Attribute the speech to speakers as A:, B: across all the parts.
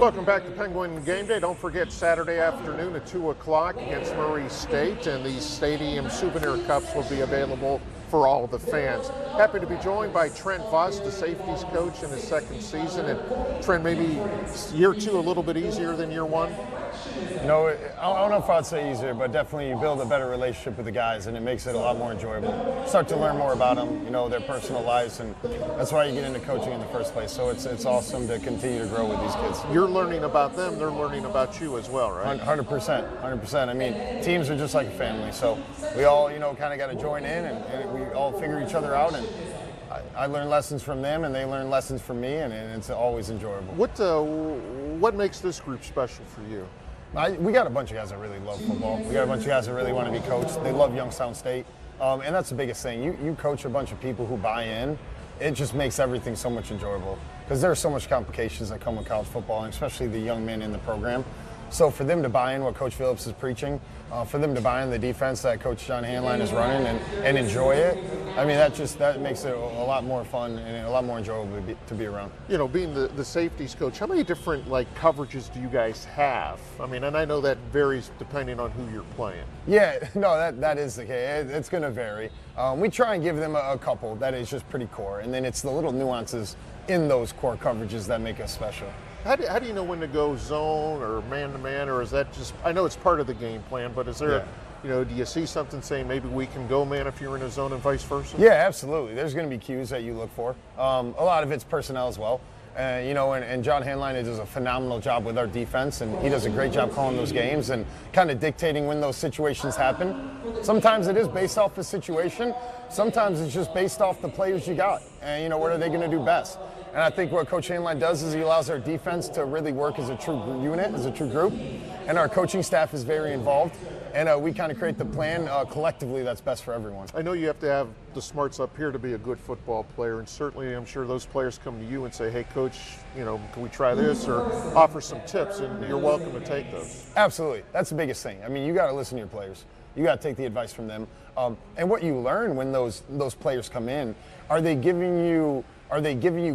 A: Welcome back to Penguin Gameday. Don't forget Saturday afternoon at 2 o'clock against Murray State, and these stadium souvenir cups will be available for all the fans. Happy to be joined by Trent Voss, the safeties coach in his second season. And Trent, maybe year two a little bit easier than year one?
B: You know, I don't know if I'd say easier, but definitely you build a better relationship with the guys, and it makes it a lot more enjoyable. Start to learn more about them, you know, their personal lives, and that's why you get into coaching in the first place. So it's awesome to continue to grow with these kids.
A: You're learning about them, they're learning about you as well, right?
B: 100%. I mean, teams are just like a family, so we all, you know, kind of got to join in, and we all figure each other out, and I learn lessons from them, and they learn lessons from me, and it's always enjoyable.
A: What makes this group special for you?
B: We got a bunch of guys that really love football. We got a bunch of guys that really want to be coached. They love Youngstown State, and that's the biggest thing. You coach a bunch of people who buy in. It just makes everything so much enjoyable because there are so much complications that come with college football, and especially the young men in the program. So for them to buy in what Coach Phillips is preaching, for them to buy in the defense that Coach John Handline is running and enjoy it, I mean, that makes it a lot more fun and a lot more enjoyable to be around.
A: You know, being the safeties coach, how many different coverages do you guys have? I mean, and I know that varies depending on who you're playing.
B: Yeah, no, that is the case. It's going to vary. We try and give them a couple that is just pretty core, and then it's the little nuances in those core coverages that make us special.
A: How do you know when to go zone or man-to-man, or is that just, I know it's part of the game plan, but is there, you know, do you see something saying maybe we can go man if you're in a zone and vice versa?
B: Yeah, absolutely. There's going to be cues that you look for. A lot of it's personnel as well. You know, and John Handline does a phenomenal job with our defense, and he does a great job calling those games and kind of dictating when those situations happen. Sometimes it is based off the situation. Sometimes it's just based off the players you got, and, you know, what are they going to do best? And I think what Coach Handline does is he allows our defense to really work as a true unit, as a true group, and our coaching staff is very involved. And we kind of create the plan collectively that's best for everyone.
A: I know you have to have the smarts up here to be a good football player, and certainly I'm sure those players come to you and say, hey, Coach, you know, can we try this, or offer some tips, and you're welcome to take those.
B: Absolutely. That's the biggest thing. I mean, you got to listen to your players. You got to take the advice from them. And what you learn when those players come in, are they giving you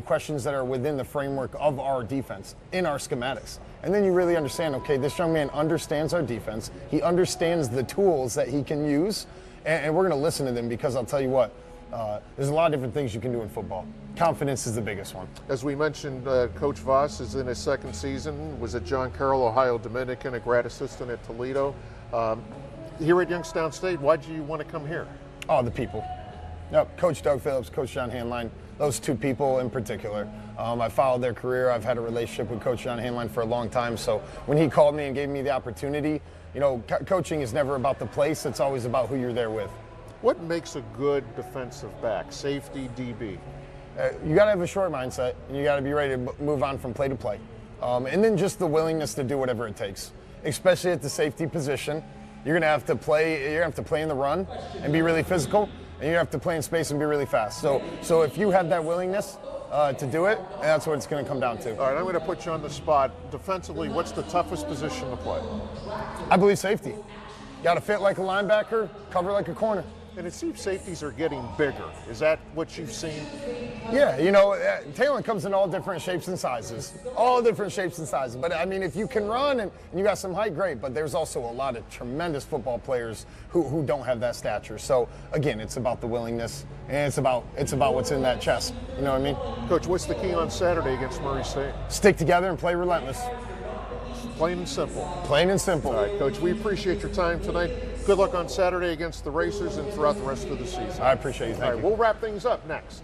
B: questions that are within the framework of our defense, in our schematics? And then you really understand, okay, this young man understands our defense. He understands the tools that he can use, and we're going to listen to them because I'll tell you what, there's a lot of different things you can do in football. Confidence is the biggest one.
A: As we mentioned, Coach Voss is in his second season, was at John Carroll, Ohio Dominican, a grad assistant at Toledo. Here at Youngstown State, why did you want to come here?
B: Oh, the people. Yep, Coach Doug Phillips, Coach John Handline, those two people in particular. I followed their career. I've had a relationship with Coach John Handline for a long time. So when he called me and gave me the opportunity, you know, coaching is never about the place. It's always about who you're there with.
A: What makes a good defensive back, safety, DB?
B: You got to have a short mindset, and you got to be ready to move on from play to play. And then just the willingness to do whatever it takes, especially at the safety position. You're going to have to play. You're going to have to play in the run and be really physical, and you have to play in space and be really fast. So if you have that willingness to do it, that's what it's going to come down to.
A: All right, I'm going to put you on the spot. Defensively, what's the toughest position to play?
B: I believe safety. Got to fit like a linebacker, cover like a corner.
A: And it seems safeties are getting bigger. Is that what you've seen?
B: Yeah, you know, talent comes in all different shapes and sizes. All different shapes and sizes. But, I mean, if you can run and you got some height, great. But there's also a lot of tremendous football players who don't have that stature. So, again, it's about the willingness, and it's about what's in that chest. You know what I mean?
A: Coach, what's the key on Saturday against Murray State?
B: Stick together and play relentless.
A: Plain and simple.
B: Plain and simple.
A: All right, Coach, we appreciate your time tonight. Good luck on Saturday against the Racers and throughout the rest of the season.
B: I appreciate you. Thank you.
A: We'll wrap things up next.